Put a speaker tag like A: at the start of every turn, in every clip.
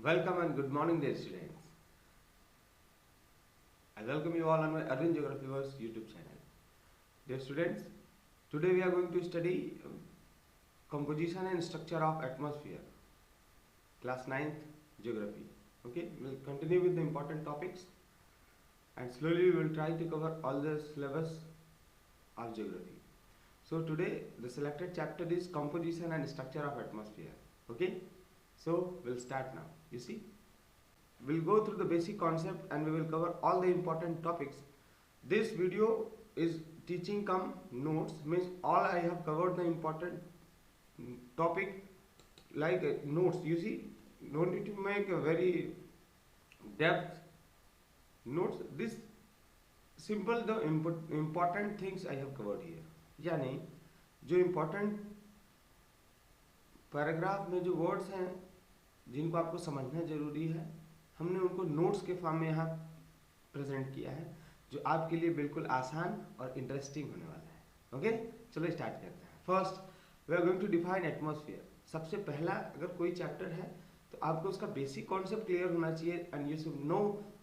A: Welcome and good morning, dear students. I welcome you all on my Arvind Geography Verse YouTube channel. Dear students, today we are going to study composition and structure of atmosphere, class 9th geography. Okay, we'll continue with the important topics and slowly we will try to cover all the syllabus of geography. So today the selected chapter is composition and structure of atmosphere. Okay, so we'll start now. You see, we'll go through the basic concept and we will cover all the important topics. This video is teaching come notes, means all I have covered the important topic like notes. You see, no need to make a very depth notes. This simple the important things I have covered here. यानी जो important paragraph में जो words हैं जिनको आपको समझना जरूरी है, हमने उनको नोट्स के फॉर्म में यहाँ प्रेजेंट किया है, जो आपके लिए बिल्कुल आसान और इंटरेस्टिंग होने वाला है. ओके, चलो स्टार्ट करते हैं. First we are going to define atmosphere. सबसे पहला अगर कोई चैप्टर है तो आपको उसका बेसिक कॉन्सेप्ट क्लियर होना चाहिए and you should know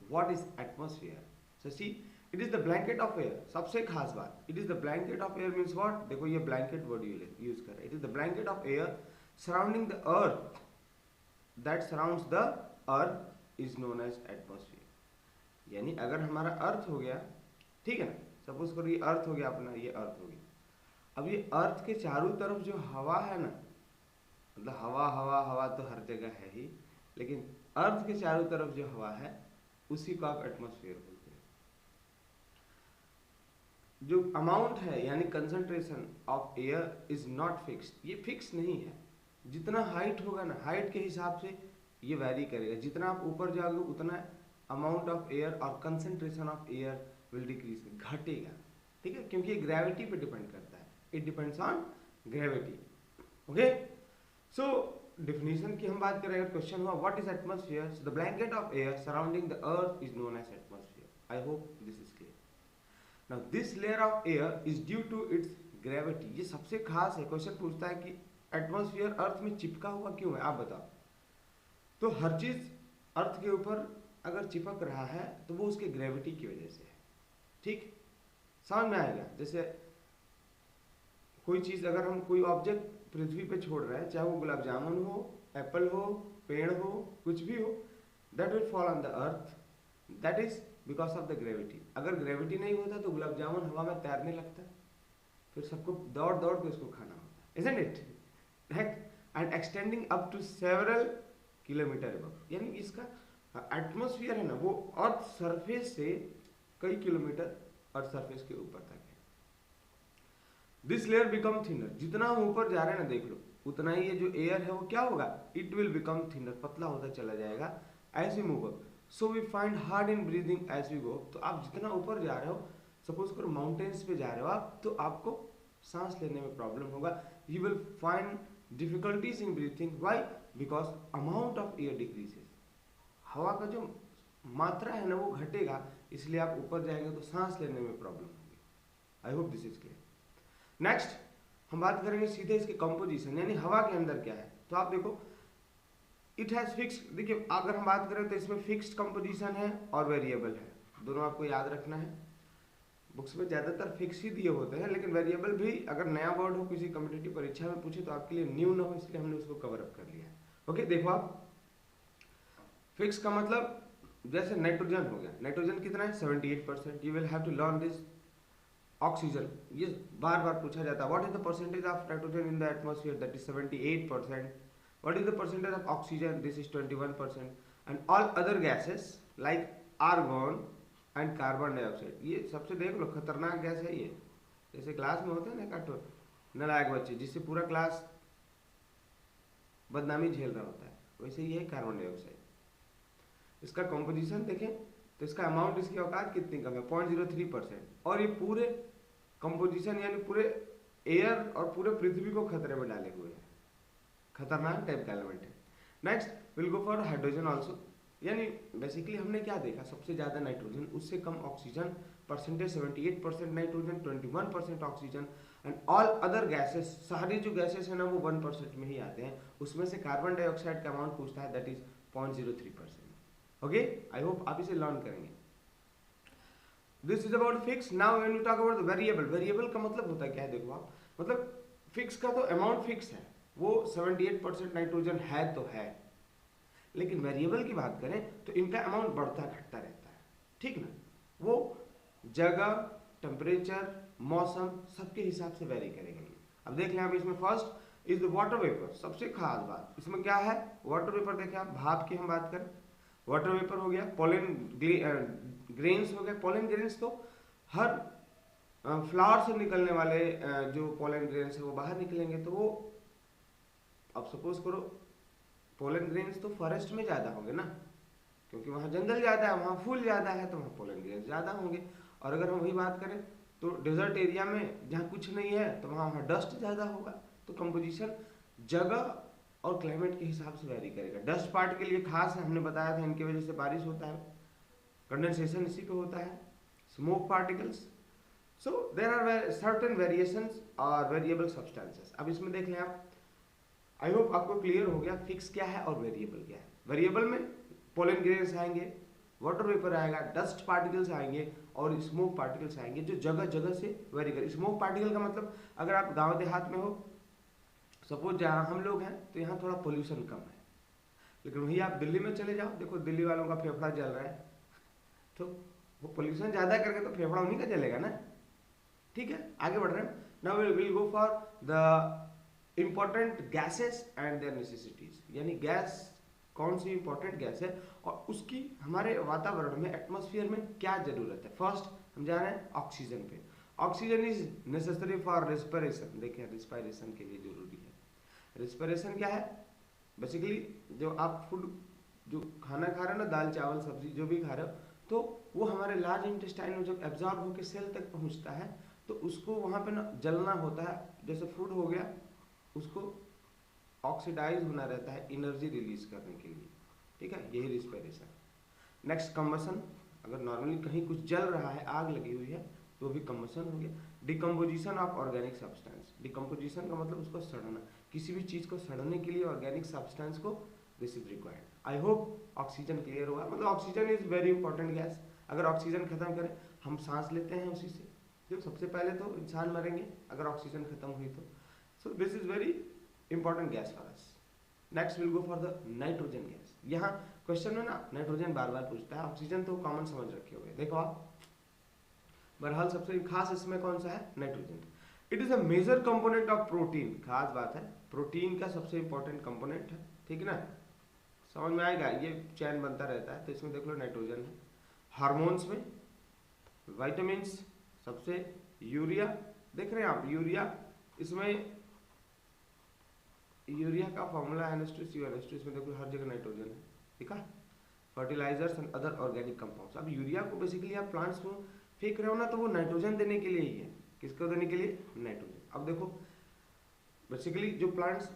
A: what is atmosphere. So see, it is the blanket of air. सबसे खास बात, it is the blanket of air means what. देखो ये ब्लैंकेट वर्ड यूज कर रहे हैं. It is the blanket of air surrounding the earth that surrounds the earth is known as atmosphere. यानी अगर हमारा अर्थ हो गया, ठीक है ना, सपोज करो ये अर्थ हो गया अपना, ये अर्थ हो गया. अब ये अर्थ के चारों तरफ जो हवा है ना, मतलब हवा हवा हवा तो हर जगह है ही, लेकिन अर्थ के चारों तरफ जो हवा है उसी को आप एटमॉस्फेयर बोलते हैं. जो अमाउंट है यानी concentration of air is not fixed. ये फिक्स नहीं है. जितना हाइट होगा ना, हाइट के हिसाब से ये वैरी करेगा. जितना आप ऊपर जाओगे उतना अमाउंट ऑफ एयर और concentration of air will decrease, घटेगा. ठीक है, क्योंकि ये ग्रेविटी पे डिपेंड करता है. It depends on gravity. Okay, so definition की हम बात करें. क्वेश्चन हुआ what is atmosphere. The blanket of air surrounding the earth is known as atmosphere. I hope this is clear. Now this layer of air is due to its gravity. ये सबसे खास है. Question पूछता है कि atmosphere अर्थ में चिपका हुआ क्यों है, आप बताओ. तो हर चीज अर्थ के ऊपर अगर चिपक रहा है तो वो उसके ग्रेविटी की वजह से है. ठीक, समझ में आएगा. जैसे कोई चीज अगर हम कोई ऑब्जेक्ट पृथ्वी पे छोड़ रहे हैं, चाहे वो गुलाब जामुन हो, एप्पल हो, पेड़ हो, कुछ भी हो, that will fall on the earth. That is because of the gravity. अगर ग्रेविटी नहीं होता तो गुलाब जामुन हवा में तैरने लगता, फिर सबको दौड़ दौड़ के उसको खाना होता. Isn't it? And extending up to several kilometre above. यानी इसका एटमॉस्फेयर है ना, वो अर्थ सरफेस से कई किलोमीटर अर्थ सरफेस के ऊपर तक है. This layer become thinner. जितना हम ऊपर जा रहे हैं ना, देख लो, उतना ही ये जो एयर है वो क्या होगा, इट विल बिकम थिनर, पतला होता चला जाएगा as we move up. So we find hard in breathing as we go. तो आप जितना ऊपर जा रहे हो, सपोज करो माउंटेन्स पे जा रहे हो आप, तो आपको सांस लेने में प्रॉब्लम होगा. You will find difficulties in breathing. Why? Because amount of air decreases. हवा का जो मात्रा है ना वो घटेगा, इसलिए आप ऊपर जाएंगे तो सांस लेने में प्रॉब्लम होगी. आई hope this is clear. Next हम बात करेंगे सीधे इसके कंपोजिशन, यानी हवा के अंदर क्या है. तो आप देखो, इट हैज फिक्स्ड. देखिए, अगर हम बात करें तो इसमें फिक्स्ड कंपोजिशन है और वेरिएबल है. दोनों आपको याद रखना है. बुक्स में ज्यादातर फिक्स ही दिए होते हैं, लेकिन वेरिएबल भी अगर नया वर्ड हो, किसी कॉम्पिटिटिव परीक्षा में पूछे तो आपके लिए न्यू ना हो, इसलिए हमने उसको कवर अप कर लिया. ओके, देखो आप, फिक्स का मतलब जैसे नाइट्रोजन हो गया. नाइट्रोजन कितना है? 78%. You will have to learn this. Oxygen, ये बार बार पूछा जाता है. What is the percentage of nitrogen in the atmosphere? That is 78%. What is the percentage of oxygen? This is 21%. And all other gases like argon and carbon dioxide. ये सबसे देख लो खतरनाक गैस है ये. जैसे क्लास में होते हैं ना काटो नालायक बच्चे, जिससे पूरा क्लास बदनामी झेल रहा होता है, वैसे ये है कार्बन डाइऑक्साइड. इसका कंपोजिशन देखें तो इसका अमाउंट, इसकी औकात कितनी कम है, 0.03%. और ये पूरे कंपोजिशन यानी पूरे एयर और पूरे पृथ्वी को खतरे में डाले हुए है. खतरनाक टाइप का एलिमेंट है. Next will go for hydrogen also. यानी बेसिकली हमने क्या देखा, सबसे ज्यादा नाइट्रोजन, उससे कम oxygen. Percentage 78% nitrogen, 21% oxygen. And all other gases, सारी जो गैसेस है ना वो 1% में ही आते हैं. उसमें से कार्बन डाइऑक्साइड का अमाउंट पूछता है, that is 0.03%। Okay, I hope आप इसे लर्न करेंगे। This is about fix. Now when you talk about the variable, variable का मतलब होता है क्या है, देखो आप, मतलब फिक्स का तो अमाउंट फिक्स है, वो 78% नाइट्रोजन है तो है, लेकिन वेरिएबल की बात करें तो इनका अमाउंट बढ़ता घटता रहता है, ठीक ना। वो जगह, टेम्परेचर, मौसम सबके हिसाब से वेरी करेंगे। अब देख लें आप इसमें first is the water vapour. सबसे खास बात इसमें क्या है, वाटर वेपर देखें आप, भाप की हम बात करें, वाटर वेपर हो गया, पोलन ग्रेन्स हो गए। पोलन ग्रेन्स तो हर फ्लावर से निकलने वाले जो पोलन ग्रेन्स है वो बाहर निकलेंगे, तो वो अब सपोज करो पोलन ग्रेन्स तो फॉरेस्ट में ज़्यादा होंगे ना, क्योंकि वहाँ जंगल ज़्यादा है, वहाँ फूल ज़्यादा है, तो वहाँ पोलन ग्रेन्स ज़्यादा होंगे। और अगर हम वही बात करें तो डेजर्ट एरिया में जहाँ कुछ नहीं है तो वहाँ डस्ट ज़्यादा होगा। तो कंपोजिशन जगह और क्लाइमेट के हिसाब से वेरी करेगा। डस्ट पार्ट के लिए खास है, हमने बताया था, इनकी वजह से बारिश होता है, कंडेंसेशन इसी पे होता है, smoke particles. So there are certain variations और वेरिएबल सब्सटेंसेस। अब इसमें देख लें आप, आई होप आपको क्लियर हो गया फिक्स क्या है और वेरिएबल क्या है। वेरिएबल में पोलन ग्रेन्स आएंगे, वाटर वेपर आएगा, डस्ट पार्टिकल्स आएंगे और स्मोक पार्टिकल्स आएंगे, जो जगह जगह से वेरी करें। स्मोक पार्टिकल का मतलब अगर आप गांव देहात में हो, सपोज जहाँ हम लोग हैं तो यहाँ थोड़ा पोल्यूशन कम है, लेकिन वही आप दिल्ली में चले जाओ, देखो दिल्ली वालों का फेफड़ा जल रहा है, तो वो पोल्यूशन ज़्यादा करके तो फेफड़ा उन्हीं का जलेगा ना। ठीक है, आगे बढ़ रहे हैं। Now will go for the important gases and their necessities, यानी गैस कौन सी इंपॉर्टेंट गैस है और उसकी हमारे वातावरण में, एटमॉस्फेयर में क्या जरूरत है। फर्स्ट हम जा रहे हैं ऑक्सीजन पे। Oxygen is necessary for respiration. देखिए रेस्पिरेशन के लिए जरूरी है। रेस्पिरेशन क्या है, बेसिकली जो आप फूड जो खाना खा रहे हो ना, दाल चावल सब्जी जो भी खा रहे हो, तो वो हमारे लार्ज इंटेस्टाइन में जब एब्जॉर्ब होकर सेल तक पहुंचता है तो उसको वहाँ पे ना जलना होता है। जैसे फूड हो गया, उसको ऑक्सीडाइज होना रहता है एनर्जी रिलीज करने के लिए, ठीक है, यही रिस्पिरेशन। नेक्स्ट कंबसन, अगर नॉर्मली कहीं कुछ जल रहा है, आग लगी हुई है, तो भी कंबसन हो गया। Decomposition of organic substance, decomposition का मतलब उसको सड़ना, किसी भी चीज़ को सड़ने के लिए ऑर्गेनिक सब्सटेंस को this is required. I hope oxygen clear हुआ। मतलब oxygen is very important gas. अगर ऑक्सीजन खत्म करें, हम सांस लेते हैं उसी से, जो सबसे पहले तो इंसान मरेंगे अगर ऑक्सीजन खत्म हुई तो। So this is very important gas for us. Next will go for the nitrogen gas. यहाँ क्वेश्चन में ना नाइट्रोजन बार बार पूछता है, ऑक्सीजन तो कॉमन समझ रखे हुए। देखो आप, बहरहाल सबसे खास इसमें कौन सा है, nitrogen. It is a major component of protein. खास बात है, प्रोटीन का सबसे इंपॉर्टेंट कंपोनेंट है, ठीक ना, समझ में आएगा, ये चैन बनता रहता है। तो इसमें देख लो नाइट्रोजन है। हार्मोन्स में, विटामिन्स, सबसे यूरिया, देख रहे हैं आप यूरिया, इसमें यूरिया का फॉर्मूला NH2CO, इसमें देखो हर जगह नाइट्रोजन है, ठीक है। Fertilizers and other organic compounds. अब यूरिया को बेसिकली आप प्लांट्स में फेंक रहे हो ना, तो वो नाइट्रोजन देने के लिए ही है। किसको देने के लिए, नाइट्रोजन। अब देखो बेसिकली जो प्लांट्स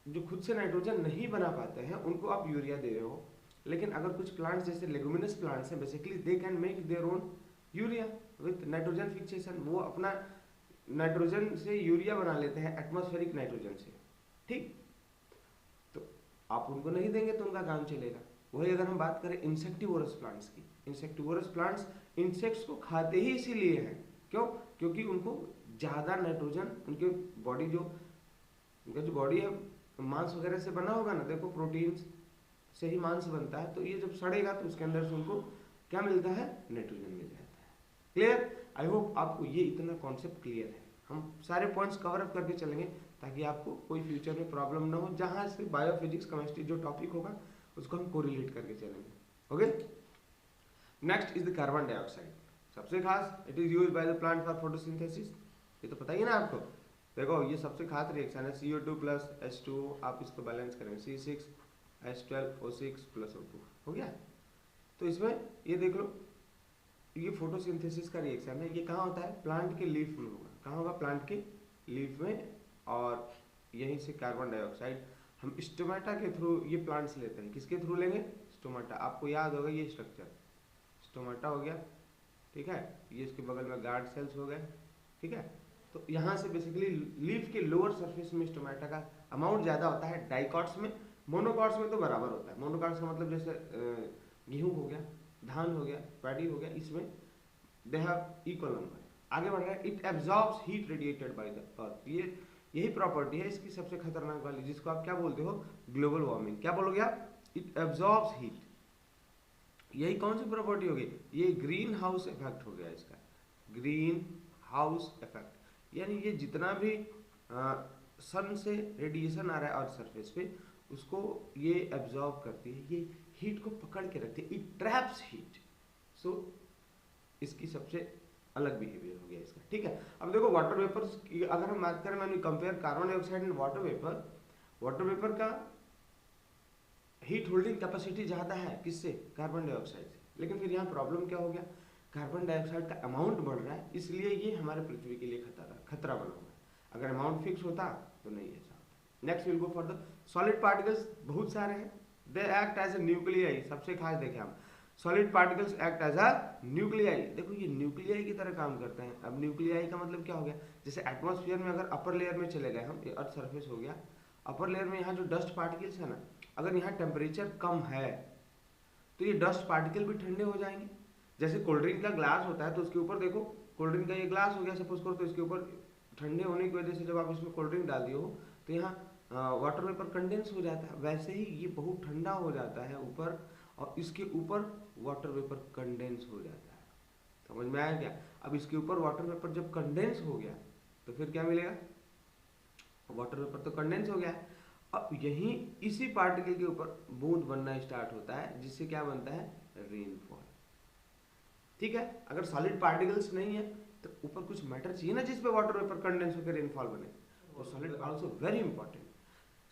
A: जो खुद से नाइट्रोजन नहीं बना पाते हैं, उनको आप यूरिया दे रहे हो, लेकिन अगर कुछ प्लांट्स जैसे लेगुमिनस प्लांट्स हैं, basically they can make their own urea with nitrogen fixation. वो अपना नाइट्रोजन से यूरिया बना लेते हैं एटमॉस्फेरिक नाइट्रोजन से, ठीक। तो आप उनको नहीं देंगे तो उनका काम चलेगा। वही अगर हम बात करें इंसेक्टिवोरस प्लांट्स की, इंसेक्टिवोरस प्लांट्स इंसेक्ट्स को खाते ही इसीलिए हैं, क्यों, क्योंकि उनको ज़्यादा नाइट्रोजन, उनके बॉडी जो उनका जो बॉडी है मांस वगैरह से बना होगा ना, देखो प्रोटीन से ही मांस बनता है, तो ये जब सड़ेगा तो उसके अंदर से उनको क्या मिलता है, नाइट्रोजन मिल जाता है। क्लियर, आई होप आपको ये इतना कॉन्सेप्ट क्लियर है। हम सारे पॉइंट्स कवर अप करके चलेंगे ताकि आपको कोई फ्यूचर में प्रॉब्लम ना हो, जहाँ से बायोफिजिक्स केमिस्ट्री जो टॉपिक होगा उसको हम कोरिलेट करके चलेंगे। Okay, next is the carbon dioxide. सबसे खास, it is use by the plant for photosynthesis, ये तो पता ही है ना आपको। देखो ये सबसे खास रिएक्शन है, CO2 प्लस H2O, आप इसको बैलेंस करेंगे, C6H12O6 प्लस O2 हो गया। तो इसमें ये देख लो, ये फोटोसिंथेसिस का रिएक्शन है। ये कहाँ होता है, प्लांट के लीफ में होगा। कहाँ होगा, प्लांट के लीफ में। और यहीं से कार्बन डाइऑक्साइड हम स्टोमेटा के थ्रू ये प्लांट्स लेते हैं। किसके थ्रू लेंगे, स्टोमेटा। आपको याद होगा ये स्ट्रक्चर, स्टोमेटा हो गया, ठीक है, ये इसके बगल में गार्ड सेल्स हो गए, ठीक है। तो यहाँ से बेसिकली लीफ के लोअर सरफेस में स्टोमेटा का अमाउंट ज़्यादा होता है, डाइकॉट्स में मोनोकॉट्स में तो बराबर होता है। मोनोकॉट्स का मतलब जैसे गेहूं हो गया, धान हो गया, पैडी हो गया, इसमें दे हैव इक्वल नंबर। आगे बढ़ रहा है, it absorbs heat radiated by the earth. ये यही प्रॉपर्टी है इसकी सबसे खतरनाक वाली, जिसको आप क्या बोलते हो, ग्लोबल वार्मिंग। क्या बोलोगे आप, इट एब्जॉर्ब्स हीट। यही कौन सी प्रॉपर्टी होगी, ये ग्रीन हाउस इफेक्ट हो गया इसका, ग्रीन हाउस इफेक्ट। यानी ये जितना भी सन से रेडिएशन आ रहा है अर्थ सरफेस पे, उसको ये एब्जॉर्ब करती है, ये हीट को पकड़ के रखती है, इट ट्रैप्स हीट। सो इसकी सबसे अलग बिहेवियर हो गया इसका, ठीक है। अब देखो वाटर वेपर की अगर हम बात करें, मैंने compare carbon dioxide and water vapour, water vapour का हीट होल्डिंग कैपेसिटी ज़्यादा है किससे, कार्बन डाइऑक्साइड से। लेकिन फिर यहाँ प्रॉब्लम क्या हो गया, कार्बन डाइऑक्साइड का अमाउंट बढ़ रहा है, इसलिए ये हमारे पृथ्वी के लिए खतरा बना हुआ है। अगर अमाउंट फिक्स होता तो नहीं ऐसा होता। Next will go for the solid particles, बहुत सारे हैं। They act as a nuclei, सबसे खास देखें हम, solid particles act as a nuclei. देखो ये न्यूक्लियाई की तरह काम करते हैं। अब न्यूक्लियाई का मतलब क्या हो गया, जैसे एटमॉस्फेयर में अगर अपर लेयर में चले गए हम, ये अर्थ सरफेस हो गया, अपर लेयर में यहाँ जो डस्ट पार्टिकल्स है ना, अगर यहाँ टेम्परेचर कम है तो ये डस्ट पार्टिकल भी ठंडे हो जाएंगे। जैसे कोल्ड ड्रिंक का ग्लास होता है तो उसके ऊपर देखो, कोल्ड ड्रिंक का ये ग्लास हो गया सपोज करो, तो इसके ऊपर ठंडे होने की वजह से जब आप इसमें कोल्ड ड्रिंक डाल दिए हो तो यहाँ वाटर वेपर कंडेंस हो जाता है। वैसे ही ये बहुत ठंडा हो जाता है ऊपर, और इसके ऊपर वाटर वेपर कंडेंस हो जाता है। समझ में आया क्या। अब इसके ऊपर वाटर वेपर जब कंडेंस हो गया तो फिर क्या मिलेगा, वाटर वेपर तो कंडेंस हो गया। अब यहीं इसी पार्टिकल के ऊपर बूंद बनना स्टार्ट होता है, जिससे क्या बनता है, रेनफॉल। ठीक है, अगर सॉलिड पार्टिकल्स नहीं है तो ऊपर कुछ मैटर चाहिए ना जिसपे वाटर वेपर कंडेंस होकर रेनफॉल बने, तो solid also very important.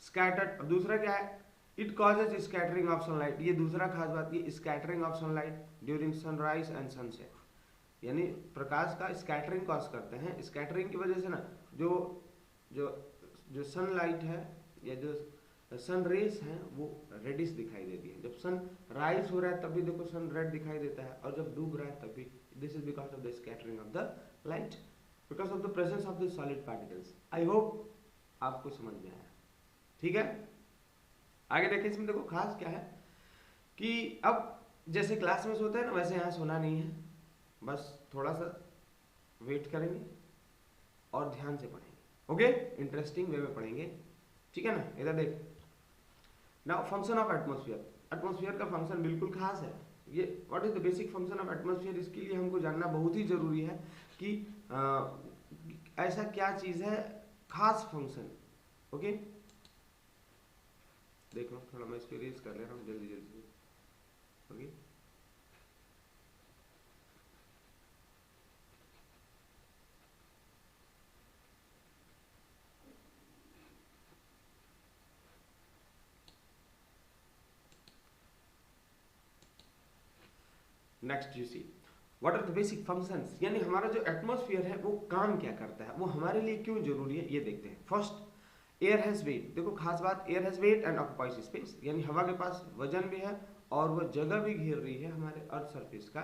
A: Scattered, दूसरा क्या है, it causes scattering of sunlight. ये दूसरा खास बात, ये scattering of sunlight during sunrise and sunset, यानी प्रकाश का स्कैटरिंग कॉज करते हैं। स्कैटरिंग की वजह से ना जो जो जो सनलाइट है या जो सन रेस हैं वो रेडिश दिखाई देती है। जब सन राइज हो रहा है तब भी देखो सन रेड दिखाई देता है, और जब डूब रहा है तब भी। This is because of the scattering of the light, because of the presence of the solid particles. I hope आपको समझ में आया, ठीक है। आगे देखिए, इसमें देखो खास क्या है कि अब जैसे क्लास में सोते हैं ना, वैसे यहाँ सोना नहीं है, बस थोड़ा सा वेट करेंगे और ध्यान से पढ़ेंगे। ओके, इंटरेस्टिंग वे में पढ़ेंगे, ठीक है ना। इधर देख, now function of atmosphere. Atmosphere का फंक्शन बिल्कुल खास है। ये what is the basic function of atmosphere, इसके लिए हमको जानना बहुत ही जरूरी है कि ऐसा क्या चीज है खास फंक्शन। ओके, देख लो थोड़ा, मैं इसको इरेज कर ले रहा हूँ जल्दी जल्दी। Okay, next you see what are the basic functions, यानी हमारा जो एटमॉस्फेयर है वो काम क्या करता है, वो हमारे लिए क्यों जरूरी है, ये देखते हैं। First, air has weight. देखो खास बात, air has weight and occupies space, यानी हवा के पास वजन भी है और वो जगह भी घेर रही है हमारे अर्थ सरफेस का,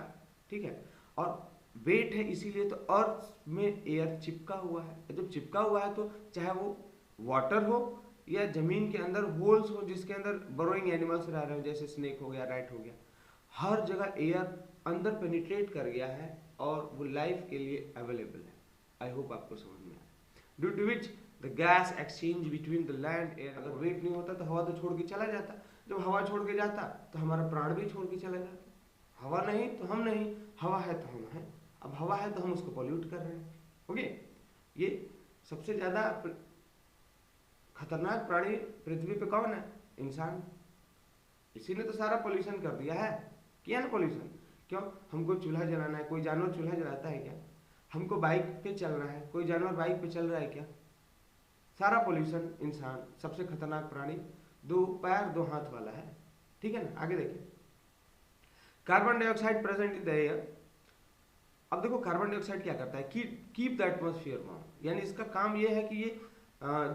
A: ठीक है। और वेट है इसीलिए तो अर्थ में एयर चिपका हुआ है। जब चिपका हुआ है तो चाहे वो वाटर हो या जमीन के अंदर होल्स हो जिसके अंदर बरोइंग एनिमल्स रह रहे हो, जैसे स्नेक हो गया, रैट हो गया, हर जगह एयर अंदर पेनिट्रेट कर गया है और वो लाइफ के लिए अवेलेबल है। आई होप आपको समझ में आया। Due to which the gas exchange between the land air, अगर वेट नहीं होता तो हवा तो छोड़ के चला जाता, जब हवा छोड़ के जाता तो हमारा प्राण भी छोड़ के चला जाता। हवा नहीं तो हम नहीं, हवा है तो हम हैं। अब हवा है तो हम उसको पॉल्यूट कर रहे हैं। ओके, ये सबसे ज्यादा खतरनाक प्राणी पृथ्वी पे कौन है, इंसान। इसी ने तो सारा पोल्यूशन कर दिया है, किया ना पोल्यूशन। क्यों, हमको चूल्हा जलाना है, कोई जानवर चूल्हा जलाता है क्या, हमको बाइक पे चलना है, कोई जानवर बाइक पे चल रहा है क्या, सारा पोल्यूशन इंसान, सबसे खतरनाक प्राणी, 2 पैर 2 हाथ वाला है, ठीक है ना। आगे देखिए, carbon dioxide present in the air. अब देखो कार्बन डाइऑक्साइड क्या करता है, कीप द एटमॉस्फेयर वार्म, यानी इसका काम ये है कि ये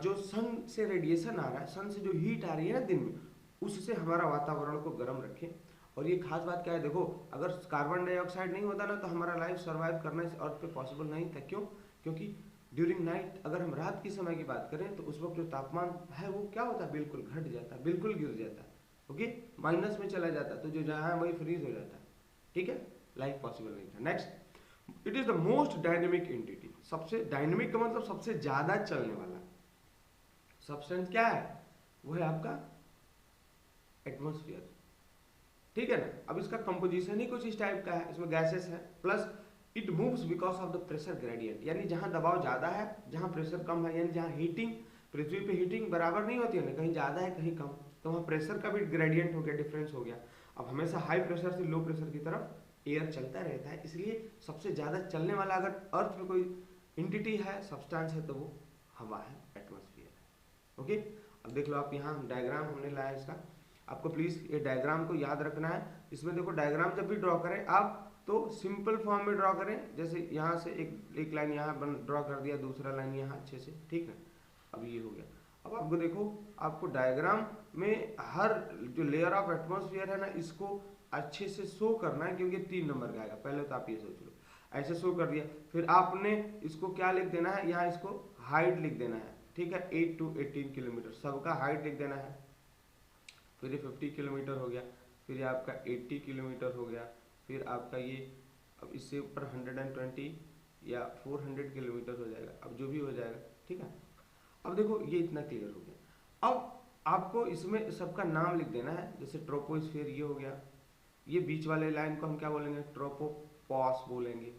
A: जो सन से रेडिएशन आ रहा है, सन से जो हीट आ रही है ना दिन में, उससे हमारा वातावरण को गर्म रखे। और ये खास बात क्या है, देखो अगर कार्बन डाइऑक्साइड नहीं होता ना तो हमारा लाइफ सर्वाइव करना इस अर्थ पे पॉसिबल नहीं था। क्यों, क्योंकि ड्यूरिंग नाइट, अगर हम रात के समय की बात करें तो उस वक्त जो तापमान है वो क्या होता है, बिल्कुल घट जाता है, बिल्कुल गिर जाता है, ओके, माइनस में चला जाता है, तो जो जहाँ है वही फ्रीज हो जाता है, ठीक है, लाइफ पॉसिबल नहीं था। Next, it is the most dynamic entity, सबसे डायनेमिक का मतलब सबसे ज्यादा चलने वाला सब्सटेंस क्या है, वो है आपका एटमॉस्फेयर, ठीक है ना। अब इसका कंपोजिशन ही कुछ इस टाइप का है, इसमें गैसेस है, plus it moves because of the pressure gradient, यानी जहां दबाव ज्यादा है, जहां प्रेशर कम है, यानी जहां हीटिंग, पृथ्वी पे हीटिंग बराबर नहीं होती है ना, कहीं ज्यादा है कहीं कम, तो वहां प्रेशर का भी ग्रेडियंट हो गया, डिफरेंस हो गया। अब हमेशा हाई प्रेशर से लो प्रेशर की तरफ एयर चलता रहता है, इसलिए सबसे ज्यादा चलने वाला अगर अर्थ में कोई इंटिटी है, सब्सटेंस है, तो वो हवा है, एटमॉस्फेयर है, ओके। अब देख लो आप, यहाँ डायग्राम हमने लाया इसका, आपको प्लीज ये डायग्राम को याद रखना है। इसमें देखो डायग्राम जब भी ड्रॉ करें आप तो सिंपल फॉर्म में ड्रॉ करें, जैसे यहाँ से एक लाइन यहाँ ड्रॉ कर दिया, दूसरा लाइन यहाँ अच्छे से, ठीक है। अब ये हो गया। अब आपको देखो, आपको डायग्राम में हर जो लेयर ऑफ एटमॉस्फेयर है ना, इसको अच्छे से शो करना है, क्योंकि 3 नंबर का आएगा। पहले तो आप ये सोच लो, ऐसे शो कर दिया, फिर आपने इसको क्या लिख देना है, यहाँ इसको हाइट लिख देना है, ठीक है, 8 to 18 किलोमीटर सबका हाइट लिख देना है। फिर ये 50 किलोमीटर हो गया, फिर ये आपका 80 किलोमीटर हो गया, फिर आपका ये, अब इससे ऊपर 120 या 400 किलोमीटर हो जाएगा, अब जो भी हो जाएगा, ठीक है। अब देखो ये इतना क्लियर हो गया। अब आपको इसमें सबका नाम लिख देना है, जैसे ट्रोपोस्फीयर ये हो गया, ये बीच वाले लाइन को हम क्या बोलेंगे, ट्रोपोपॉस बोलेंगे,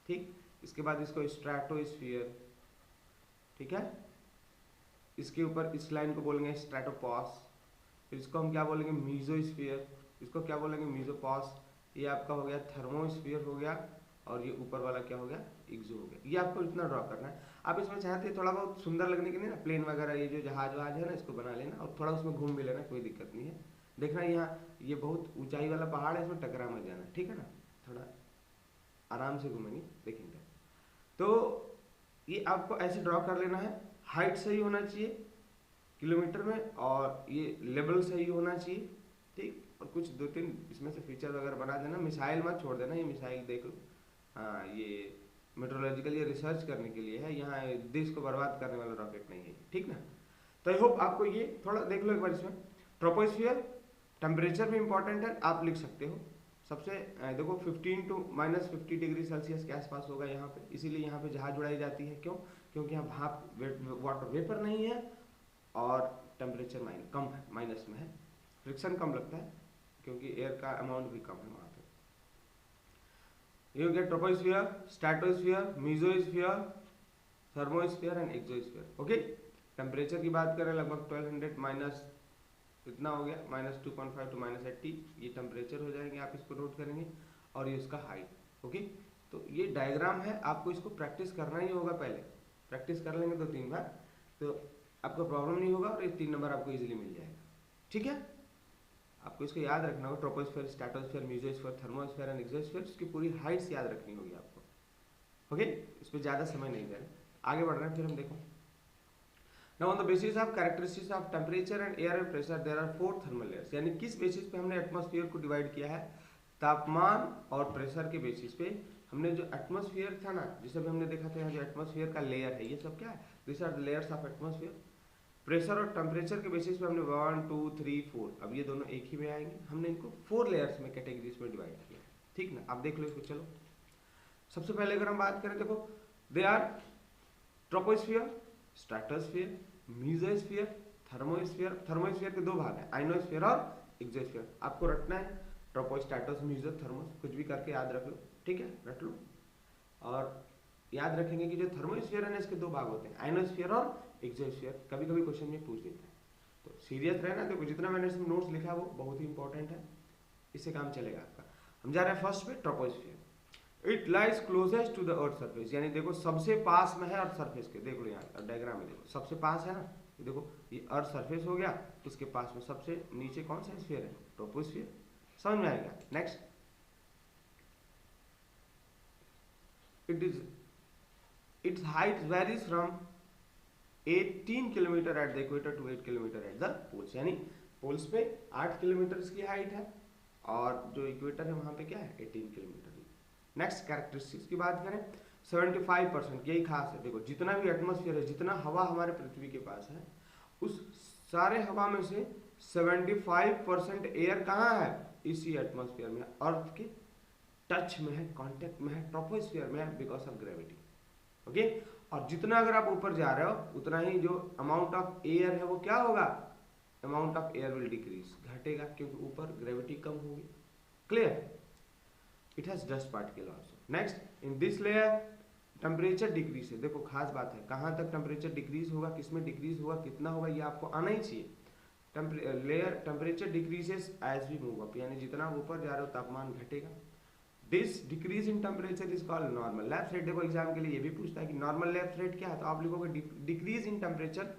A: ठीक। इसके बाद इसको स्ट्रेटोस्फीयर, ठीक है, इसके ऊपर इस लाइन को बोलेंगे स्ट्रेटोपॉस, फिर इसको हम क्या बोलेंगे, मीजोस्फीयर, इसको क्या बोलेंगे, मीजोपॉस। ये आपका हो गया थर्मोस्फीयर हो गया, और ये ऊपर वाला क्या हो गया, एक्सो हो गया। ये आपको इतना ड्रॉ करना है। आप इसमें चाहते हैं थोड़ा बहुत सुंदर लगने के लिए ना, प्लेन वगैरह ये जो जहाज वहाज है ना, इसको बना लेना और थोड़ा उसमें घूम भी लेना, कोई दिक्कत नहीं है। देखना यहाँ ये बहुत ऊंचाई वाला पहाड़ है, इसमें टकरा मत जाना, ठीक है ना, थोड़ा आराम से घूमेंगे, देखेंगे। तो ये आपको ऐसे ड्रॉ कर लेना है, हाइट सही होना चाहिए किलोमीटर में, और ये लेवल सही होना चाहिए, ठीक। और कुछ 2-3 इसमें से फीचर वगैरह बना देना। मिसाइल मत छोड़ देना, ये मिसाइल देख लो, हाँ, ये मेट्रोलॉजिकल ये रिसर्च करने के लिए है, यहाँ देश को बर्बाद करने वाला रॉकेट नहीं है, ठीक ना। तो आई होप आपको ये थोड़ा देख लो एक बार। इसमें ट्रोपोस्फियर टेम्परेचर भी इंपॉर्टेंट है, आप लिख सकते हो। सबसे देखो 15 to -50 डिग्री सेल्सियस के आसपास होगा यहाँ पे, इसीलिए यहाँ पे जहाज उड़ाई जाती है। क्यों? क्योंकि यहाँ भाप वाटर वेपर नहीं है और टेम्परेचर कम है, माइनस में है, फ्रिक्शन कम लगता है क्योंकि एयर का अमाउंट भी कम है वहाँ पे। ये हो गया troposphere, stratosphere, mesosphere, thermosphere and exosphere, okay. Temperature की बात करें लगभग 1200 माइनस इतना हो गया, -2.5 to -80, ये टेम्परेचर हो जाएंगे, आप इसको नोट करेंगे। और ये उसका हाइट, ओके। तो ये डायग्राम है, आपको इसको प्रैक्टिस करना ही होगा, पहले प्रैक्टिस कर लेंगे 2-3 बार तो आपको प्रॉब्लम नहीं होगा, और ये 3 नंबर आपको इजीली मिल जाएगा, ठीक है। आपको इसको याद रखना होगा, troposphere, stratosphere, mesosphere, thermosphere and exosphere, इसकी पूरी हाइट्स याद रखनी होगी आपको, ओके। इस पर ज़्यादा समय नहीं दे रहे, आगे बढ़ रहे हैं। फिर हम देखो, now on the basis of characteristics of temperature and air and pressure there are 4 thermal layers, यानी किस बेसिस पे हमने एटमॉस्फेयर को डिवाइड किया है, तापमान और प्रेशर के बेसिस पे। हमने जो एटमॉस्फेयर था ना, जिसे भी हमने देखा था यहाँ जो एटमॉस्फेयर का लेयर है, ये सब क्या है, this are the layers of atmosphere. Pressure और टेम्परेचर के बेसिस पे हमने 1, 2, 3, 4, अब ये दोनों एक ही में आएंगे, हमने इनको 4 लेयर्स में कैटेगरीज में डिवाइड किया, ठीक ना। आप देख लो इसको, चलो। सबसे पहले अगर हम बात करें, देखो they are troposphere, stratosphere, mesosphere, thermosphere. Thermosphere के 2 भाग हैं, आइनोस्फियर और एक्सोस्फियर। आपको रटना है ट्रोपो, स्ट्रेटोस, मेसो, थर्मोस, कुछ भी करके याद रख लो, ठीक है, रट लो। और याद रखेंगे कि जो थर्मोस्फियर है ना, इसके 2 भाग होते हैं, आइनोस्फियर और एक्सोस्फियर। कभी कभी क्वेश्चन में पूछ देता है, तो सीरियस रहना। देखो जितना मैंने इसमें नोट्स लिखा है वो बहुत ही इंपॉर्टेंट है, इससे काम चलेगा आपका। हम जा रहे हैं फर्स्ट पे, troposphere. It lies closest to the earth surface, यानी देखो सबसे पास में है अर्थ सरफेस के। देख लो यहाँ डायग्राम में, देखो सबसे पास है ना, देखो ये अर्थ सरफेस हो गया, इसके पास में सबसे नीचे कौन सा स्फीयर है, ट्रोपोस्फियर। समझ में आएगा। Next, its height varies from 18 kilometre at the equator to 8 kilometre at the poles, यानी पोल्स पे 8 किलोमीटर की हाइट है और जो इक्वेटर है वहां पे क्या है, 18 किलोमीटर। नेक्स्ट कैरेक्टरिस्टिक्स की बात करें 75%, यही खास है। देखो जितना भी एटमॉस्फेयर है, जितना हवा हमारे पृथ्वी के पास है, उस सारे हवा में से 75% एयर कहाँ है, इसी एटमॉस्फेयर में, अर्थ के टच में है, कांटेक्ट में है, ट्रोपोस्फियर में है, बिकॉज ऑफ ग्रेविटी। ओके, और जितना अगर आप ऊपर जा रहे हो उतना ही जो अमाउंट ऑफ एयर है वो क्या होगा, amount of air will decrease, घटेगा, क्योंकि ऊपर ग्रेविटी कम होगी। Clear? It has dust particle also. Next, in this layer temperature decrease है। देखो खास बात है, कहाँ तक टेम्परेचर डिक्रीज होगा, किसमें डिक्रीज होगा, कितना होगा, ये आपको आना ही चाहिए। Layer temperature decreases as we move up, यानी जितना ऊपर जा रहे हो तापमान घटेगा। This decrease in temperature is called normal lapse rate. देखो एग्जाम के लिए ये भी पूछता है कि नॉर्मल लैप्स रेट क्या है, तो आप लिखोगे decrease in temperature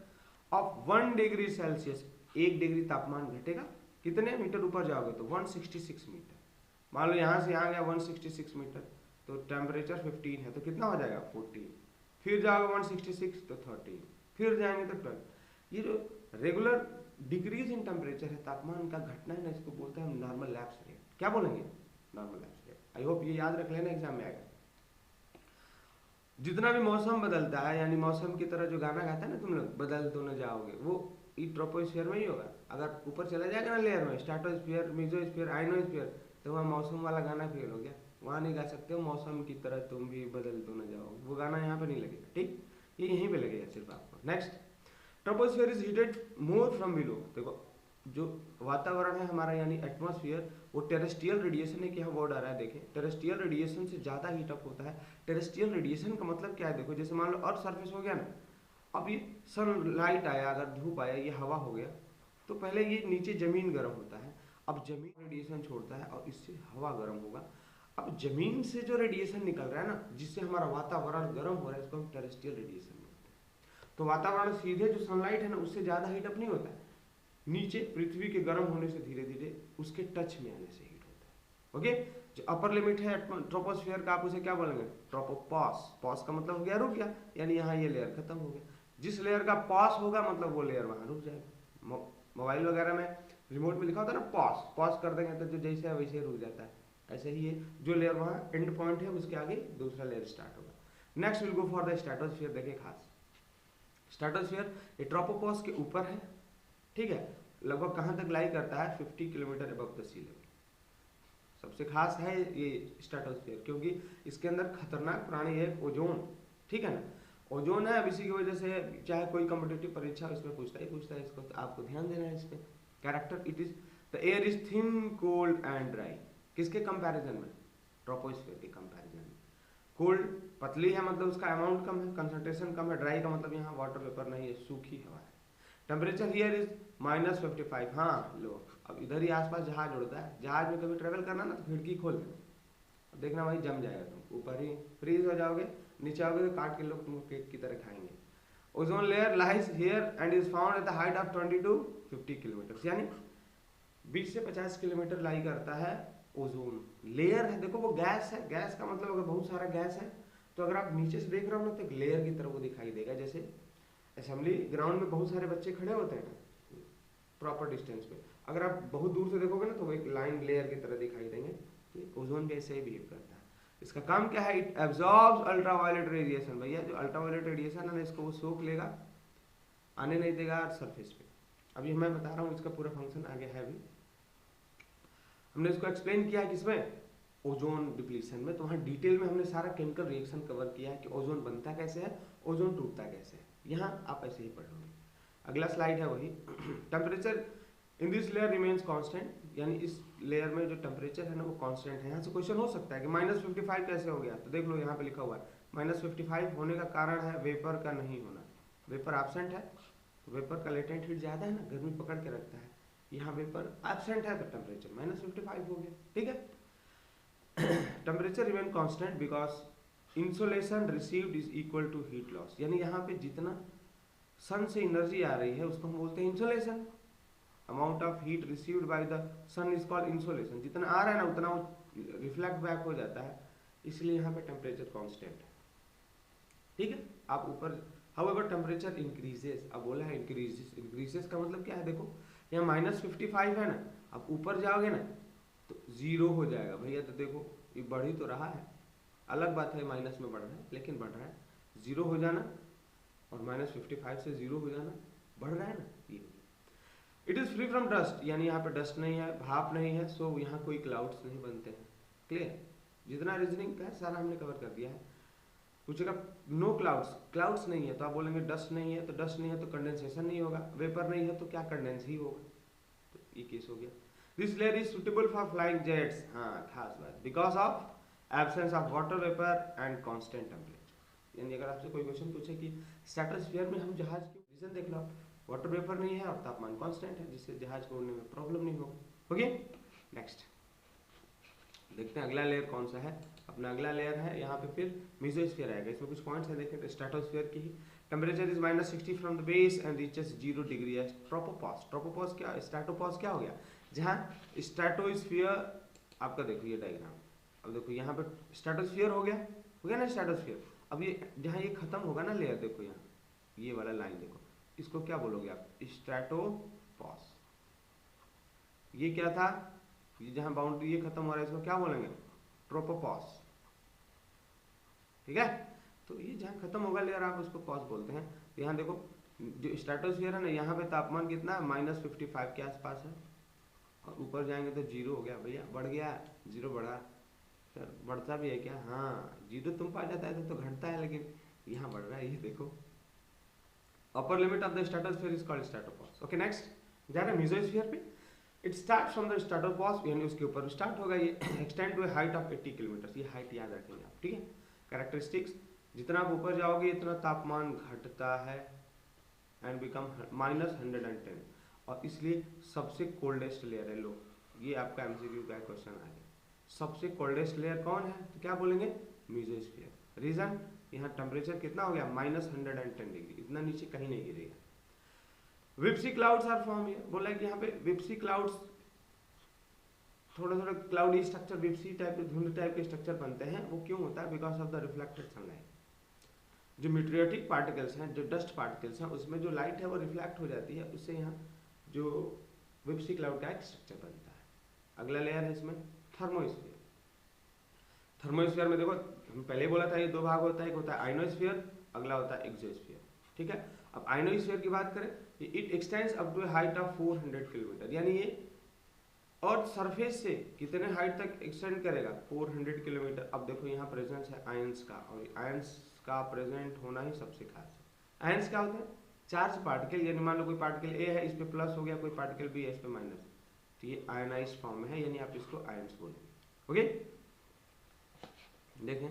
A: of 1 degree Celsius, 1 degree तापमान घटेगा। कितने मीटर ऊपर जाओगे, तो 166 मीटर। मान लो यहाँ से यहाँ गया 166 मीटर, तो टेम्परेचर 15 है, तो कितना हो जाएगा 14। फिर जाओगे 166 तो 13, फिर जाएंगे तो 12। ये जो रेगुलर डिक्रीज इन टेम्परेचर है, तापमान का घटना है ना, इसको बोलते हैं हम नॉर्मल लैप्स रेट। क्या बोलेंगे, normal lapse rate. I hope ये याद रख लेना, एग्जाम में आएगा। जितना भी मौसम बदलता है, यानी मौसम की तरह जो गाना गाता है ना तुम लोग, बदल तो न जाओगे, वो ट्रोपोस्फियर में ही होगा। अगर ऊपर चला जाएगा ना लेयर में, स्ट्रेटोस्फियर, मेसोस्फियर, आयनोस्फियर, तो वहाँ मौसम वाला गाना फेल हो गया, वहाँ नहीं गा सकते हो मौसम की तरह तुम भी बदल तो न जाओ, वो गाना यहाँ पे नहीं लगेगा। ठीक, ये यहीं पे लगेगा सिर्फ आपको। Next, troposphere is heated more from below. देखो जो वातावरण है हमारा, यानी एटमॉस्फेयर, वो टेरेस्ट्रियल रेडिएशन है, क्या वर्ड आ रहा है देखें, टेरेस्ट्रियल रेडिएशन से ज़्यादा हीटअप होता है। टेरेस्ट्रियल रेडिएशन का मतलब क्या है, देखो जैसे मान लो अर्थ सरफेस हो गया ना, अब ये सनलाइट आया, अगर धूप आया, ये हवा हो गया, तो पहले ये नीचे जमीन गर्म होता है, अब जमीन रेडिएशन छोड़ता है और इससे हवा गर्म होगा। अब जमीन से जो रेडिएशन निकल रहा है ना, जिससे हमारा वातावरण गर्म हो रहा है, इसको हम टेरेस्ट्रियल रेडिएशन बोलते हैं। तो वातावरण सीधे जो सनलाइट है ना, उससे ज़्यादा हीटअप नहीं होता है, नीचे पृथ्वी के गर्म होने से धीरे धीरे उसके टच में आने से हीट होता है। ओके, जो अपर लिमिट है ट्रोपोस्फियर का, आप उसे क्या बोलेंगे, ट्रोपोपॉस। पॉस का मतलब हो गया रुक गया, यानी यहाँ ये लेयर खत्म हो गया। जिस लेयर का पॉस होगा मतलब वो लेयर वहाँ रुक जाएगा। मोबाइल वगैरह में रिमोट में लिखा होता है ना पॉज, पॉज कर देंगे तो जो जैसे है वैसे रुक जाता है। ऐसे ही है, जो लेयर वहाँ एंड पॉइंट है उसके आगे दूसरा लेयर स्टार्ट होगा। Next will go for the stratosphere. देखिए खास स्ट्रेटोस्फियर ये ट्रोपोपॉज के ऊपर है, ठीक है, लगभग कहाँ तक लाई करता है, 50 kilometre above the sea level. सबसे खास है ये स्ट्रेटोस्फियर, क्योंकि इसके अंदर खतरनाक प्राणी है ओजोन, ठीक है ना, ओजोन है। अब इसी की वजह से चाहे कोई कॉम्पिटिटिव परीक्षा इसमें पूछता है, इसको तो आपको ध्यान देना है इस पर। Character, it is the air is thin cold and dry. किसके कंपैरिजन में, ट्रोपोस्फियर के कंपैरिजन में। कोल्ड पतली है मतलब उसका अमाउंट कम है, कंसंट्रेशन कम है। ड्राई का मतलब यहाँ वाटर वेपर नहीं है, सूखी हवा है। Temperature here is -55। हाँ लो, अब इधर ही आसपास जहाज उड़ता है, जहाज में कभी ट्रेवल करना ना तो खिड़की खोल देना, अब देखना भाई जम जाएगा, तुम ऊपर ही फ्रीज हो जाओगे, नीचे आओगे तो काट के लोग तुमको केक की तरह खाएंगे। Ozone layer lies here and is found at the height of 20 to 50 kilometre, यानी 20 से 50 किलोमीटर लाई करता है ओजोन लेयर है। देखो वो गैस है, गैस का मतलब अगर बहुत सारा गैस है तो अगर आप नीचे से देख रहे हो ना तो एक लेयर की तरह वो दिखाई देगा। जैसे असेंबली ग्राउंड में बहुत सारे बच्चे खड़े होते हैं ना प्रॉपर डिस्टेंस पे, अगर आप बहुत दूर से देखोगे ना तो वो एक लाइन लेयर की तरह दिखाई देंगे। कि ओजोन भी ऐसे ही बिहेव करता है। इसका काम क्या है, इट एब्जॉर्ब्स अल्ट्रावायलेट रेडिएशन। भैया जो अल्ट्रावायलेट रेडिएशन है ना, इसको वो सोख लेगा, आने नहीं देगा सरफेस पे। अभी मैं बता रहा हूँ, इसका पूरा फंक्शन आगे है। अभी हमने इसको एक्सप्लेन किया है किसमें, ओजोन डिप्लीशन में। तो वहाँ डिटेल में हमने सारा केमिकल रिएक्शन कवर किया है कि ओजोन बनता कैसे है, ओजोन टूटता कैसे है। यहाँ आप ऐसे ही पढ़ लोगे। अगला स्लाइड है वही, temperature in this layer remains constant, यानी इस लेयर में जो टेम्परेचर है ना वो कांस्टेंट है। यहाँ से क्वेश्चन हो सकता है कि -55 कैसे हो गया, तो देख लो यहाँ पे लिखा हुआ है -55 होने का कारण है वेपर का नहीं होना। वेपर एब्सेंट है तो वेपर का लेटेंट हीट ज़्यादा है ना, गर्मी पकड़ के रखता है। यहाँ वेपर एब्सेंट है तो टेम्परेचर -55 हो गया, ठीक है। Temperature remain constant because insolation received is equal to heat loss, यानी यहाँ पे जितना सन से एनर्जी आ रही है उसको हम बोलते हैं insolation. Amount of heat received by the sun is called insolation. जितना आ रहा है ना उतना वो रिफ्लेक्ट बैक हो जाता है, इसलिए यहाँ पे टेम्परेचर कांस्टेंट है, ठीक है। आप ऊपर हाउएवर टेम्परेचर इंक्रीजेस, अब बोला है इंक्रीजेस, इंक्रीजेस का मतलब क्या है, देखो यहाँ -55 है ना, अब ऊपर जाओगे ना तो 0 हो जाएगा भैया। तो देखो ये बढ़ ही तो रहा है, अलग बात है माइनस में बढ़ रहा है, लेकिन बढ़ रहा है। 0 हो जाना और -55 से 0 हो जाना, बढ़ रहा है ना ये। It is free from dust, यानी यहाँ पे डस्ट नहीं है, भाप नहीं है, सो यहाँ कोई क्लाउड्स नहीं बनते हैं। क्लियर? जितना रीजनिंग का है सारा हमने कवर कर दिया है। पूछेगा नो क्लाउड्स, क्लाउड्स नहीं है तो आप बोलेंगे डस्ट नहीं है, तो डस्ट नहीं है तो कंडेंसेशन नहीं होगा, वेपर नहीं है तो क्या कंडेंस ही होगा, तो ये केस हो गया। This layer is suitable for flying jets, हाँ खास बात, because of absence of water vapour and constant temperature. यानी अगर आपसे कोई क्वेश्चन पूछे कि स्ट्रेटोस्फीयर में हम जहाज क्यों, रीजन देख लो, वाटर वेपर नहीं है और तापमान कांस्टेंट है, जिससे जहाज को उड़ने में प्रॉब्लम नहीं होगा। ओके, नेक्स्ट देखते हैं अगला लेयर कौन सा है। अपना अगला लेयर है यहाँ पे फिर मेसोस्फीयर आएगा। इसमें कुछ पॉइंट्स है, देखें स्ट्रेटोस्फीयर की ही। Temperature is -60 from the base and reaches 0 degree है। ट्रोपोपॉज, ट्रोपोपॉज क्या, स्ट्रेटोपॉज क्या हो गया, जहाँ स्ट्रेटोस्फीयर आपका, देखो ये डायग्राम, अब देखो यहाँ पे स्ट्रेटोस्फीयर हो गया ना स्ट्रेटोस्फीयर। अब ये जहाँ ये खत्म होगा ना लेयर, देखो यहाँ ये वाला लाइन देखो, इसको क्या बोलोगे आप, स्ट्रेटोपॉज। ये क्या था, ये जहां बाउंड्री ये खत्म हो रहा है इसको क्या बोलेंगे, ट्रोपोपॉज। ठीक है, तो ये जहां खत्म होगा लेयर आप उसको पॉज बोलते हैं। तो यहाँ देखो जो स्ट्रेटोस्फीयर है ना, यहाँ पे तापमान कितना है, -55 के आसपास है, और ऊपर जाएंगे तो 0 हो गया। भैया बढ़ गया, 0 बढ़ा, सर बढ़ता भी है क्या, हाँ 0 तुम पा जाता है तो घटता है, लेकिन यहाँ बढ़ रहा है, ये देखो। Upper limit of the stratosphere is called stratopause. Okay, next जा रहे हैं मेसोस्फीयर पे। It start from the stratopause, यानी उसके ऊपर स्टार्ट होगा ये, extend to a height of 80 kilometre. ये हाइट याद रखेंगे आप, ठीक है। कैरेक्टरिस्टिक्स, जितना आप ऊपर जाओगे इतना तापमान घटता है एंड बिकम -110, और इसलिए सबसे कोल्डेस्ट लेयर है। लो, ये आपका एमसीक्यू का क्वेश्चन आ गया, सबसे कोल्डेस्ट लेयर कौन है, तो क्या बोलेंगे, मेसोस्फीयर। रीजन, यहाँ टेम्परेचर कितना हो गया, -110 डिग्री, इतना नीचे कहीं नहीं गिरेगा। विप्सी क्लाउड्स आर फॉर्म हियर, बोला है कि यहाँ पे विप्सी क्लाउड्स, थोड़ा थोड़ा क्लाउडी स्ट्रक्चर, विप्सी टाइप के, धुंध टाइप के स्ट्रक्चर बनते हैं। वो क्यों होता है, because of the reflected sunlight. जो मीटेरियोटिक पार्टिकल्स हैं, जो डस्ट पार्टिकल्स हैं, उसमें जो लाइट है वो रिफ्लेक्ट हो जाती है, उससे यहाँ जो विप्सी क्लाउड का एक स्ट्रक्चर बनता है। अगला लेयर है इसमें थर्मोस्फीयर। थर्मोस्फीयर में देखो, हम पहले बोला था ये दो भाग होता है, एक होता है आइनोस्फीयर, अगला होता है एक्सोस्फीयर। ठीक है, अब आइनोस्फीयर की बात करें, it extends up to height of 400 kilometre, यानी ये अर्थ सरफेस से कितने हाइट तक एक्सटेंड करेगा, 400 किलोमीटर। अब देखो यहाँ प्रेजेंस है आयंस का, और आयंस का प्रेजेंट होना ही सबसे खास है। आयंस क्या होते हैं, चार्ज पार्टिकल, यानी मान लो कोई पार्टिकल ए है, इस पे प्लस हो गया, कोई पार्टिकल बी है, इस पे माइनस, तो ये आयनाइज फॉर्म में है, यानी आप इसको आयंस बोलेंगे। ओके, देखें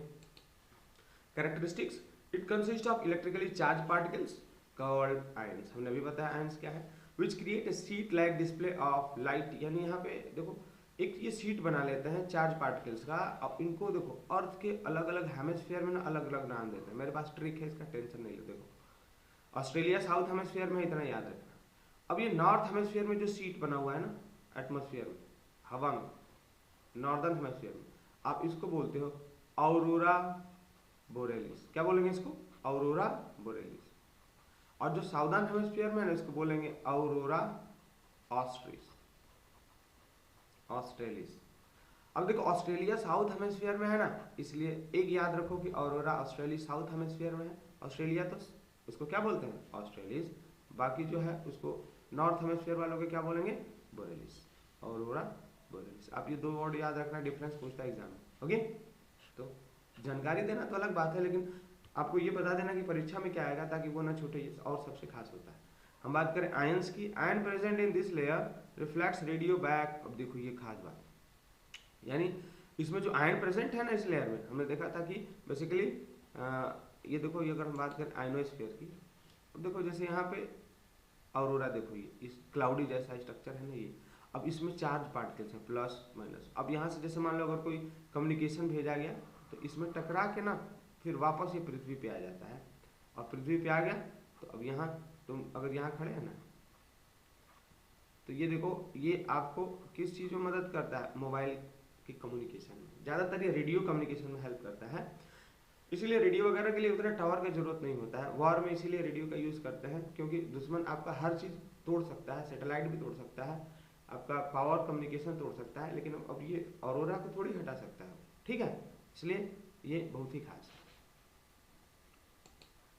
A: characteristics, it consist of electrically charge particles called ions, हमने अभी बताया आयंस क्या है, which create a seat like display of light. यानी यहाँ पे देखो एक ये सीट बना लेते हैं चार्ज पार्टिकल्स का। अब इनको देखो अर्थ के अलग अलग हेमिस्फीयर में ना अलग अलग नाम देते हैं, मेरे पास ट्रिक है, इसका टेंशन नहीं लो। देखो ऑस्ट्रेलिया साउथ हेमिस्फीयर में, इतना याद रखना। अब ये नॉर्थ हेमिस्फीयर में जो सीट बना हुआ है ना, एटमोस्फीयर में, हवा में, नॉर्दर्न हेमिस्फीयर में, आप इसको बोलते हो ऑरोरा बोरेलिस। क्या बोलेंगे इसको, ऑरोरा बोरेलिस। और जो साउदर्न हेमिस्फीयर में है ना, इसको बोलेंगे ऑरोरा ऑस्ट्रिस, ऑस्ट्रेलिस। अब देखो ऑस्ट्रेलिया साउथ हेमिस्फीयर में है ना, इसलिए एक याद रखो कि ऑरोरा ऑस्ट्रेलिस साउथ हेमिस्फीयर में है। ऑस्ट्रेलिया तो उसको क्या बोलते हैं, ऑस्ट्रेलिस। बाकी जो है उसको नॉर्थ हेमिस्फीयर वालों के क्या बोलेंगे, बोरेलिस, ऑरोरा बोरेलिस। आप ये दो वर्ड याद रखना, डिफरेंस पूछता है एग्जाम में। ओके, तो जानकारी देना तो अलग बात है, लेकिन आपको ये बता देना कि परीक्षा में क्या आएगा, ताकि वो ना छूटे, और सबसे खास होता है। हम बात करें आयंस की, ion present in this layer reflects radio back. अब देखो ये खास बात, यानी इसमें जो आयन प्रेजेंट है ना इस लेयर में, हमने देखा था कि बेसिकली ये देखो, ये अगर हम बात करें आयनोस्फीयर की, अब देखो जैसे यहाँ पे ऑरोरा, देखो ये इस क्लाउडी जैसा स्ट्रक्चर है ना ये, अब इसमें चार्ज पार्टिकल्स हैं प्लस माइनस। अब यहाँ से जैसे मान लो अगर कोई कम्युनिकेशन भेजा गया, तो इसमें टकरा के ना फिर वापस ये पृथ्वी पे आ जाता है, और पृथ्वी पे आ गया तो अब यहाँ तुम अगर यहाँ खड़े हैं ना, तो ये देखो ये आपको किस चीज़ में मदद करता है, मोबाइल की कम्युनिकेशन में, ज़्यादातर ये रेडियो कम्युनिकेशन में हेल्प करता है। इसीलिए रेडियो वगैरह के लिए उतना टावर की जरूरत नहीं होता है वॉर में, इसीलिए रेडियो का यूज़ करते हैं, क्योंकि दुश्मन आपका हर चीज़ तोड़ सकता है, सैटेलाइट भी तोड़ सकता है, आपका पावर कम्युनिकेशन तोड़ सकता है, लेकिन अब ये ऑरोरा को थोड़ी हटा सकता है, ठीक है। इसलिए ये बहुत ही खास है।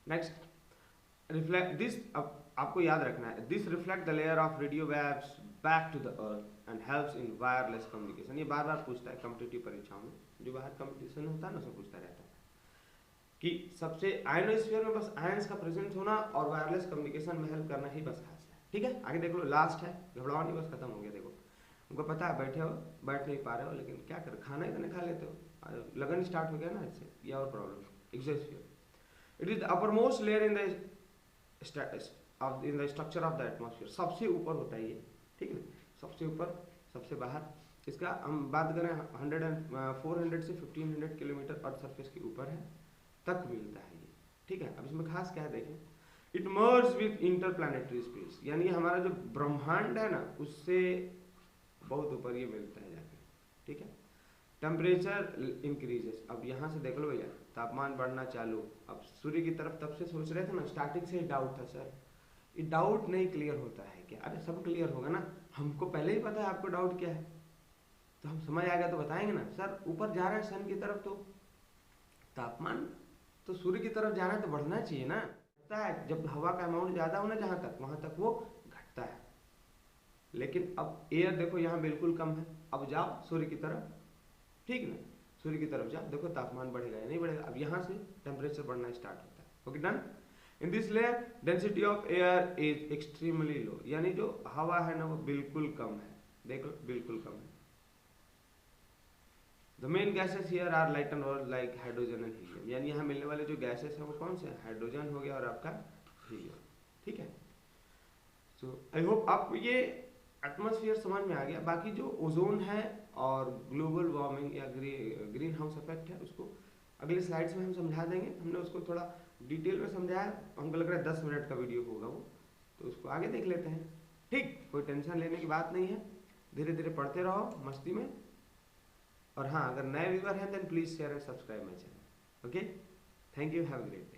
A: नेक्स्ट रिफ्लेक्ट दिस, अब आपको याद रखना है, this reflect the layer of radio waves back to the earth and helps in wireless communication. ये बार बार पूछता है कॉम्पिटिटिव परीक्षाओं में, जो बाहर कंपटीशन होता है ना उसमें पूछता रहता है कि सबसे आयनोस्फीयर में बस आयंस का प्रेजेंस होना और वायरलेस कम्युनिकेशन में हेल्प करना ही बस खास है। ठीक है, आगे देख लो, लास्ट है, घबराओ नहीं, बस खत्म हो गया। देखो उनको पता है बैठे हो, बैठ नहीं पा रहे हो, लेकिन क्या कर, खाना इतने खा लेते हो, लगन स्टार्ट हो गया ना इससे, ये और problem. Exosphere, it is the uppermost layer in the structure of the atmosphere. सबसे ऊपर होता है ये, ठीक है, सबसे ऊपर, सबसे बाहर। इसका हम बात करें 400 से 1500 किलोमीटर अर्थ सरफेस के ऊपर है तक मिलता है ये। ठीक है, अब इसमें खास क्या है देखें, it merge with interplanetary space, यानी हमारा जो ब्रह्मांड है ना उससे बहुत ऊपर ये मिलता है जाके। ठीक है, टेम्परेचर इंक्रीजेस, अब यहाँ से देख लो भैया, तापमान बढ़ना चालू। अब सूर्य की तरफ तब से सोच रहे थे ना, स्टार्टिंग से डाउट था सर, ये डाउट नहीं क्लियर होता है क्या? अरे सब क्लियर होगा ना, हमको पहले ही पता है आपको डाउट क्या है, तो हम समझ आ गया तो बताएंगे ना सर, ऊपर जा रहा है सन की तरफ तो तापमान तो सूर्य की तरफ जाना है तो बढ़ना चाहिए ना। घटता है जब हवा का अमाउंट ज़्यादा हो ना, जहाँ तक वहाँ तक वो घटता है। लेकिन अब एयर देखो यहाँ बिल्कुल कम है, अब जाओ सूर्य की तरफ, ठीक ना, सूर्य की तरफ जाओ, देखो तापमान बढ़ेगा या नहीं बढ़ेगा। अब यहाँ से टेम्परेचर बढ़ना स्टार्ट होता है। Okay done. In this layer density of air is extremely low, यानी जो हवा है ना वो बिल्कुल कम है, देखो बिल्कुल कम है। The main gases here are light and or like hydrogen and helium, यानी यहाँ मिलने वाले जो गैसेस हैं वो कौन से हैं? हाइड्रोजन हो गया और आपका हीलियम। ठीक है, सो आई होप आपको ये एटमॉस्फेयर समझ में आ गया। बाकी जो ओजोन है और ग्लोबल वार्मिंग या ग्रीन हाउस इफेक्ट है उसको अगले स्लाइड्स में हम समझा देंगे। हमने उसको थोड़ा डिटेल में समझाया, हमको लग रहा है 10 मिनट का वीडियो होगा वो, तो उसको आगे देख लेते हैं। ठीक, कोई टेंशन लेने की बात नहीं है, धीरे धीरे पढ़ते रहो मस्ती में। और हाँ, अगर नए व्यूअर हैं then please share and subscribe my channel. Okay, thank you, have a great day.